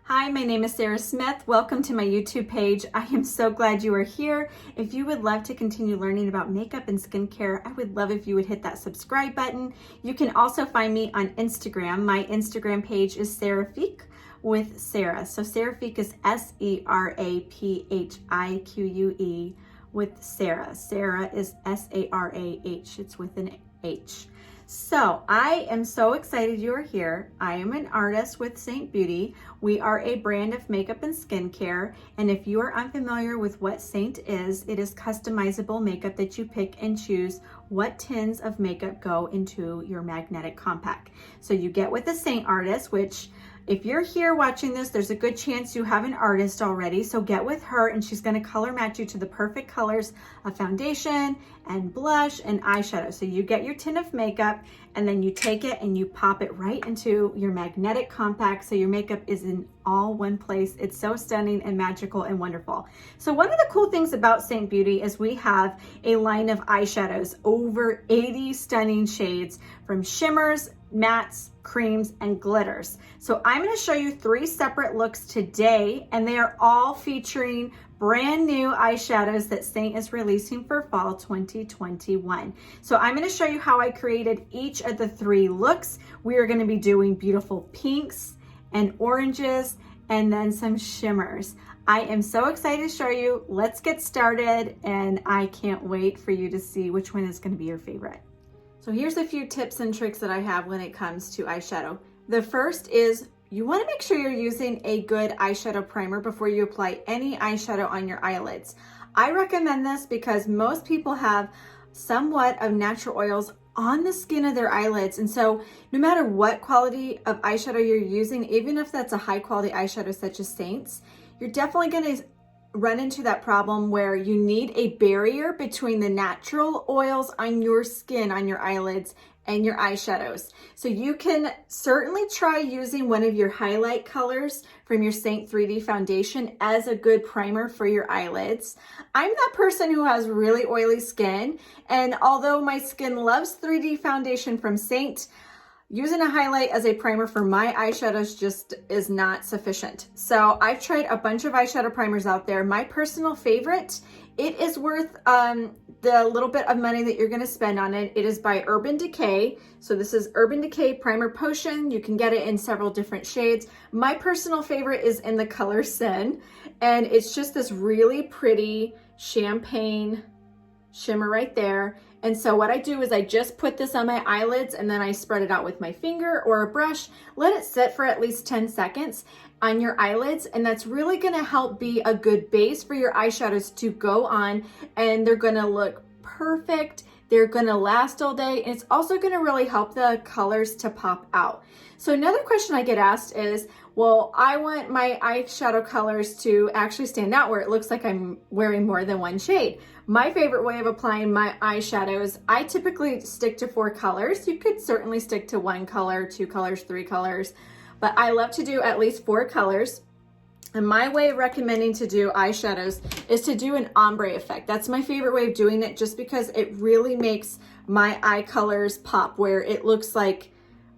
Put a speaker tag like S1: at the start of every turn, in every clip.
S1: Hi, my name is Sarah Smith. Welcome to my YouTube page. I am so glad you are here. If you would love to continue learning about makeup and skincare, I would love if you would hit that subscribe button. You can also find me on Instagram. My Instagram page is Seraphique with Sarah. So Seraphique is Seraphique with Sarah. Sarah is Sarah. It's with an H. So I am so excited you are here. I am an artist with Saint Beauty. We are a brand of makeup and skincare. And if you are unfamiliar with what Saint is, it is customizable makeup that you pick and choose what tins of makeup go into your magnetic compact. So you get with the Saint artist, which if you're here watching this, there's a good chance you have an artist already. So get with her and she's gonna color match you to the perfect colors of foundation and blush and eyeshadow. So you get your tin of makeup and then you take it and you pop it right into your magnetic compact. So your makeup is in all one place. It's so stunning and magical and wonderful. So one of the cool things about Saint Beauty is we have a line of eyeshadows, over 80 stunning shades from shimmers, mattes, creams, and glitters. So I'm going to show you 3 separate looks today, and they are all featuring brand new eyeshadows that Saint is releasing for fall 2021. So I'm going to show you how I created each of the 3 looks. We are going to be doing beautiful pinks and oranges and then some shimmers. I am so excited to show you. Let's get started, and I can't wait for you to see which one is going to be your favorite. So here's a few tips and tricks that I have when it comes to eyeshadow. The first is you want to make sure you're using a good eyeshadow primer before you apply any eyeshadow on your eyelids. I recommend this because most people have somewhat of natural oils on the skin of their eyelids. And so no matter what quality of eyeshadow you're using, even if that's a high quality eyeshadow such as Saint's, you're definitely going to run into that problem where you need a barrier between the natural oils on your skin, on your eyelids, and your eyeshadows. So you can certainly try using one of your highlight colors from your Saint 3D foundation as a good primer for your eyelids. I'm that person who has really oily skin, and although my skin loves 3D foundation from Saint, using a highlight as a primer for my eyeshadows just is not sufficient. So I've tried a bunch of eyeshadow primers out there. My personal favorite, it is worth the little bit of money that you're gonna spend on it. It is by Urban Decay. So this is Urban Decay Primer Potion. You can get it in several different shades. My personal favorite is in the color Sin, and it's just this really pretty champagne shimmer right there. And so what I do is I just put this on my eyelids and then I spread it out with my finger or a brush. Let it sit for at least 10 seconds on your eyelids, and that's really gonna help be a good base for your eyeshadows to go on, and they're gonna look perfect. They're gonna last all day, and it's also gonna really help the colors to pop out. So another question I get asked is, well, I want my eyeshadow colors to actually stand out where it looks like I'm wearing more than one shade. My favorite way of applying my eyeshadows, I typically stick to 4 colors. You could certainly stick to 1 color, 2 colors, 3 colors, but I love to do at least 4 colors. And my way of recommending to do eyeshadows is to do an ombre effect. That's my favorite way of doing it, just because it really makes my eye colors pop, where it looks like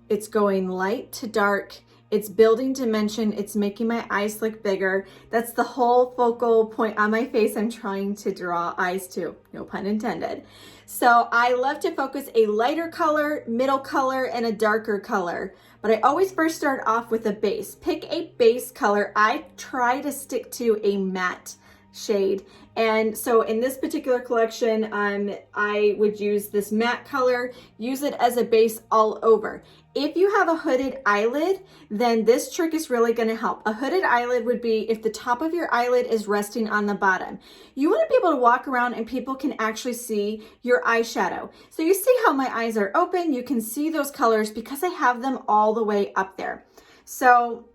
S1: it's going light to dark. It's building dimension. It's making my eyes look bigger. That's the whole focal point on my face I'm trying to draw eyes to, no pun intended. So I love to focus a lighter color, middle color, and a darker color. But I always first start off with a base. Pick a base color. I try to stick to a matte shade. And so in this particular collection, I would use this matte color, use it as a base all over. If you have a hooded eyelid, then this trick is really going to help. A hooded eyelid would be if the top of your eyelid is resting on the bottom. You want to be able to walk around and people can actually see your eyeshadow. So you see how my eyes are open. You can see those colors because I have them all the way up there. So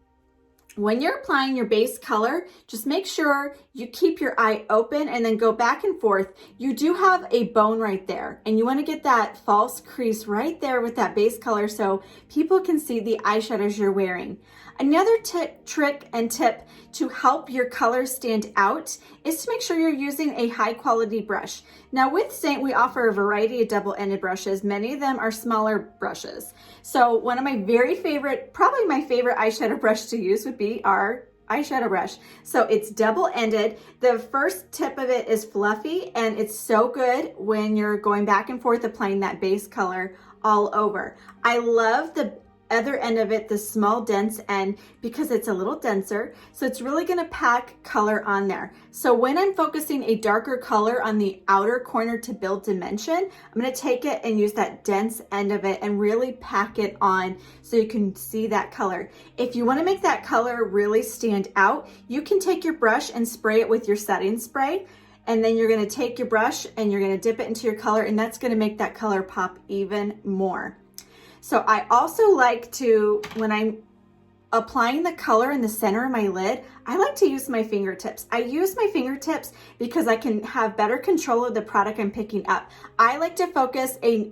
S1: when you're applying your base color, just make sure you keep your eye open and then go back and forth. You do have a bone right there, and you want to get that false crease right there with that base color so people can see the eyeshadows you're wearing. Another trick and tip to help your colors stand out is to make sure you're using a high quality brush. Now with SEINT, we offer a variety of double-ended brushes. Many of them are smaller brushes. So one of my very favorite, probably my favorite eyeshadow brush to use would be our eyeshadow brush. So it's double-ended. The first tip of it is fluffy, and it's so good when you're going back and forth applying that base color all over. I love the other end of it, the small dense end, because it's a little denser, so it's really going to pack color on there. So when I'm focusing a darker color on the outer corner to build dimension, I'm going to take it and use that dense end of it and really pack it on so you can see that color. If you want to make that color really stand out, you can take your brush and spray it with your setting spray, and then you're going to take your brush and you're going to dip it into your color, and that's going to make that color pop even more. So I also like to, when I'm applying the color in the center of my lid, I like to use my fingertips. I use my fingertips because I can have better control of the product I'm picking up. I like to focus a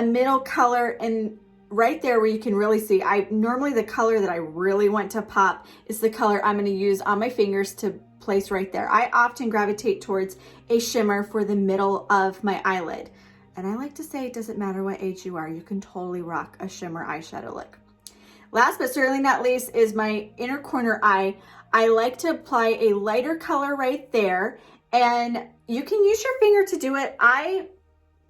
S1: middle color and right there where you can really see. Normally the color that I really want to pop is the color I'm going to use on my fingers to place right there. I often gravitate towards a shimmer for the middle of my eyelid. And I like to say it doesn't matter what age you are, you can totally rock a shimmer eyeshadow look. Last but certainly not least is my inner corner eye. I like to apply a lighter color right there, and you can use your finger to do it. I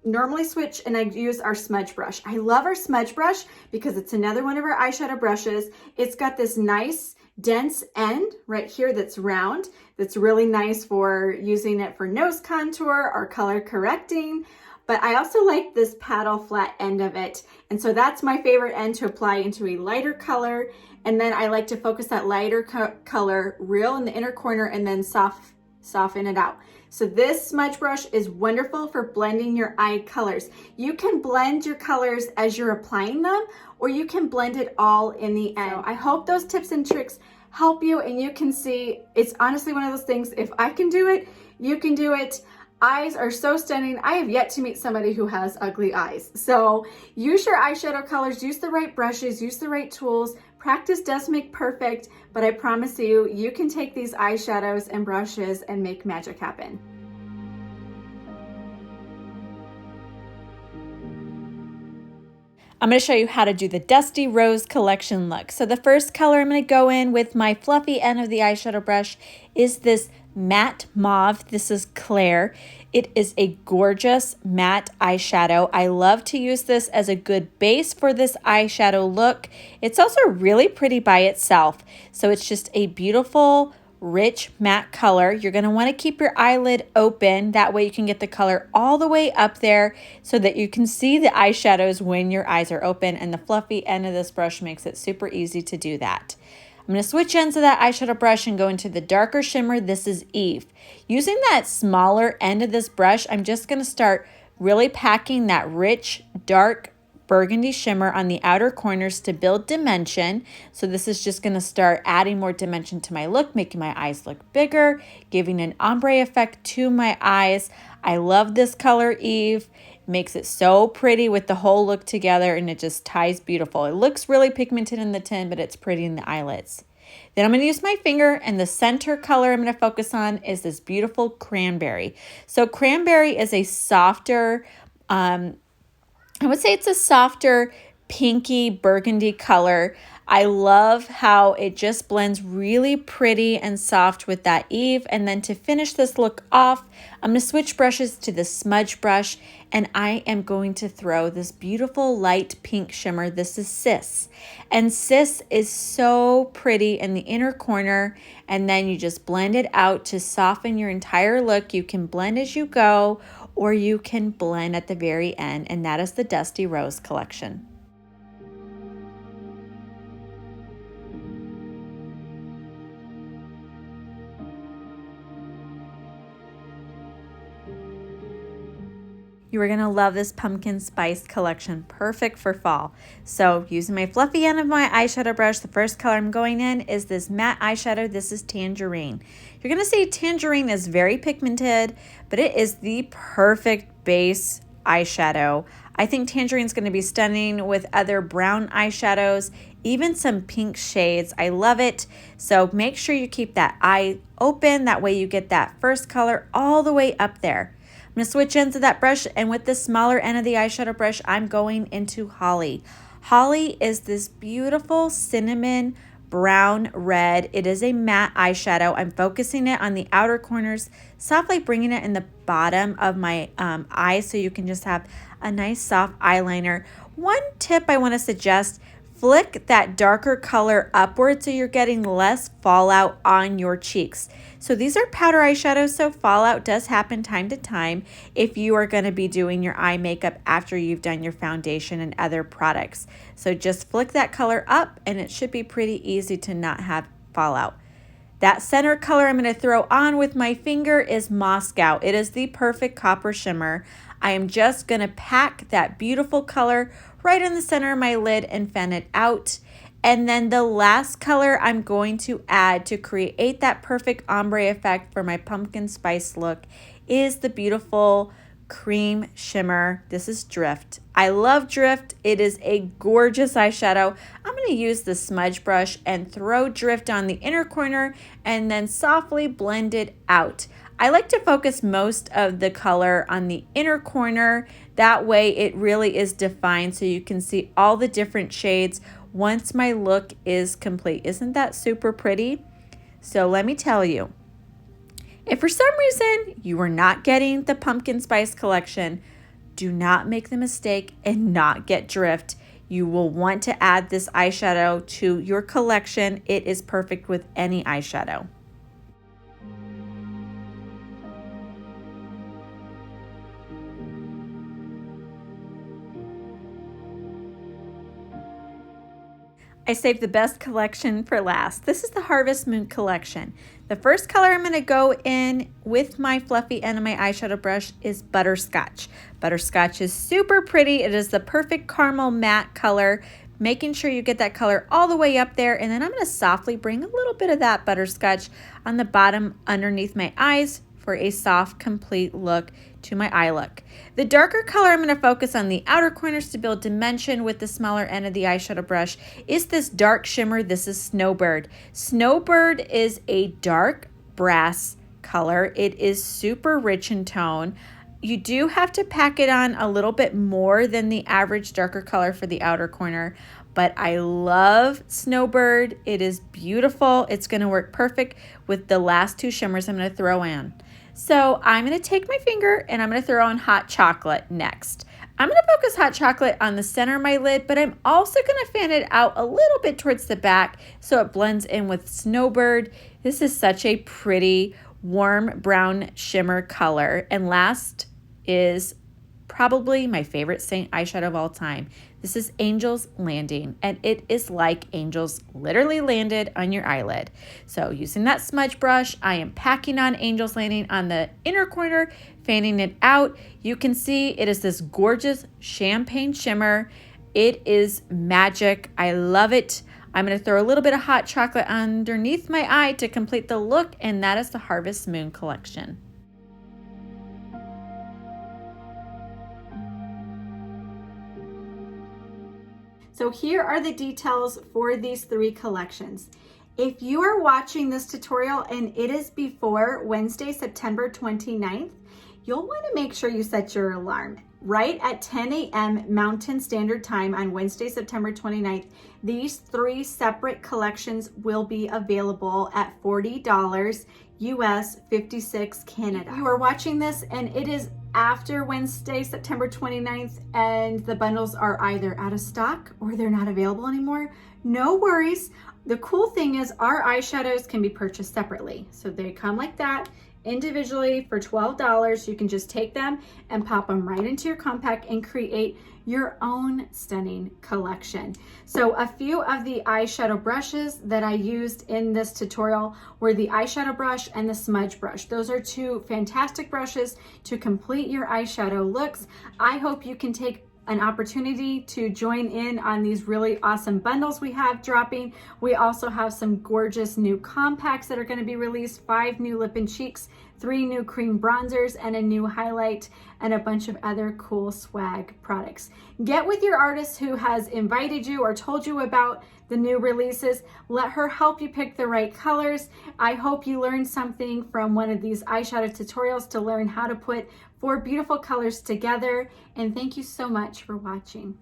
S1: normally switch and I use our smudge brush. I love our smudge brush because it's another one of our eyeshadow brushes. It's got this nice dense end right here that's round. That's really nice for using it for nose contour or color correcting. But I also like this paddle flat end of it. And so that's my favorite end to apply into a lighter color. And then I like to focus that lighter color real in the inner corner and then soften it out. So this smudge brush is wonderful for blending your eye colors. You can blend your colors as you're applying them, or you can blend it all in the end. So I hope those tips and tricks help you, and you can see it's honestly one of those things, if I can do it, you can do it. Eyes are so stunning. I have yet to meet somebody who has ugly eyes. So use your eyeshadow colors, use the right brushes, use the right tools. Practice does make perfect, but I promise you, you can take these eyeshadows and brushes and make magic happen.
S2: I'm going to show you how to do the Dusty Rose collection look. So the first color I'm going to go in with my fluffy end of the eyeshadow brush is this matte mauve. This is Claire. It is a gorgeous matte eyeshadow. I love to use this as a good base for this eyeshadow look. It's also really pretty by itself. So it's just a beautiful, rich matte color. You're going to want to keep your eyelid open. That way you can get the color all the way up there so that you can see the eyeshadows when your eyes are open, and the fluffy end of this brush makes it super easy to do that. I'm going to switch ends of that eyeshadow brush and go into the darker shimmer. This is Eve. Using that smaller end of this brush, I'm just going to start really packing that rich, dark burgundy shimmer on the outer corners to build dimension. So this is just going to start adding more dimension to my look, making my eyes look bigger, giving an ombre effect to my eyes. I love this color, Eve. It makes it so pretty with the whole look together, and it just ties beautiful. It looks really pigmented in the tin, but it's pretty in the eyelids. Then I'm going to use my finger, and the center color I'm going to focus on is this beautiful Cranberry. So Cranberry is a softer, I would say it's a softer pinky burgundy color. I love how it just blends really pretty and soft with that Eve. And then to finish this look off, I'm going to switch brushes to the smudge brush, and I am going to throw this beautiful light pink shimmer. This is Sis. And Sis is so pretty in the inner corner, and then you just blend it out to soften your entire look. You can blend as you go, or you can blend at the very end, and that is the Dusty Rose collection. You are going to love this pumpkin spice collection, perfect for fall. So using my fluffy end of my eyeshadow brush, the first color I'm going in is this matte eyeshadow. This is Tangerine. You're going to see Tangerine is very pigmented, but it is the perfect base eyeshadow. I think Tangerine is going to be stunning with other brown eyeshadows, even some pink shades. I love it. So make sure you keep that eye open. That way you get that first color all the way up there. I'm going to switch ends of that brush, and with the smaller end of the eyeshadow brush, I'm going into Holly. Holly is this beautiful cinnamon brown red. It is a matte eyeshadow. I'm focusing it on the outer corners, softly bringing it in the bottom of my eye so you can just have a nice soft eyeliner. One tip I want to suggest, flick that darker color upward so you're getting less fallout on your cheeks. So these are powder eyeshadows, so fallout does happen time to time if you are going to be doing your eye makeup after you've done your foundation and other products. So just flick that color up and it should be pretty easy to not have fallout. That center color I'm going to throw on with my finger is Moscow. It is the perfect copper shimmer. I am just going to pack that beautiful color right in the center of my lid and fan it out. And then the last color I'm going to add to create that perfect ombre effect for my pumpkin spice look is the beautiful cream shimmer. This is Drift. I love Drift. It is a gorgeous eyeshadow. I'm going to use the smudge brush and throw Drift on the inner corner and then softly blend it out. I like to focus most of the color on the inner corner. That way it really is defined so you can see all the different shades once my look is complete. Isn't that super pretty? So let me tell you, if for some reason you are not getting the pumpkin spice collection, do not make the mistake and not get Drift. You will want to add this eyeshadow to your collection. It is perfect with any eyeshadow. I saved the best collection for last. This is the Harvest Moon collection. The first color I'm going to go in with my fluffy end of my eyeshadow brush is Butterscotch. Butterscotch is super pretty. It is the perfect caramel matte color. Making sure you get that color all the way up there, and then I'm going to softly bring a little bit of that Butterscotch on the bottom underneath my eyes for a soft, complete look to my eye look. The darker color I'm going to focus on the outer corners to build dimension with the smaller end of the eyeshadow brush is this dark shimmer. This is Snowbird. Snowbird is a dark brass color. It is super rich in tone. You do have to pack it on a little bit more than the average darker color for the outer corner, but I love Snowbird. It is beautiful. It's going to work perfect with the last two shimmers I'm going to throw in. So I'm going to take my finger and I'm going to throw on Hot Chocolate next. I'm going to focus Hot Chocolate on the center of my lid, but I'm also going to fan it out a little bit towards the back so it blends in with Snowbird. This is such a pretty warm brown shimmer color. And last is probably my favorite Saint eyeshadow of all time. This is Angel's Landing, and it is like angels literally landed on your eyelid. So using that smudge brush, I am packing on Angel's Landing on the inner corner, fanning it out. You can see it is this gorgeous champagne shimmer. It is magic. I love it. I'm going to throw a little bit of Hot Chocolate underneath my eye to complete the look, and that is the Harvest Moon collection.
S1: So here are the details for these three collections. If you are watching this tutorial and it is before Wednesday, September 29th, you'll want to make sure you set your alarm. Right at 10 a.m. Mountain Standard Time on Wednesday, September 29th, these three separate collections will be available at $40 US, $56 Canada. You are watching this and it is after Wednesday, September 29th, and the bundles are either out of stock or they're not available anymore. No worries. The cool thing is our eyeshadows can be purchased separately. So they come like that individually for $12. You can just take them and pop them right into your compact and create your own stunning collection. So a few of the eyeshadow brushes that I used in this tutorial were the eyeshadow brush and the smudge brush. Those are two fantastic brushes to complete your eyeshadow looks. I hope you can take an opportunity to join in on these really awesome bundles we have dropping. We also have some gorgeous new compacts that are going to be released, 5 new lip and cheeks, 3 new cream bronzers, and a new highlight, and a bunch of other cool swag products. Get with your artist who has invited you or told you about the new releases. Let her help you pick the right colors. I hope you learned something from one of these eyeshadow tutorials to learn how to put 4 beautiful colors together. And thank you so much for watching.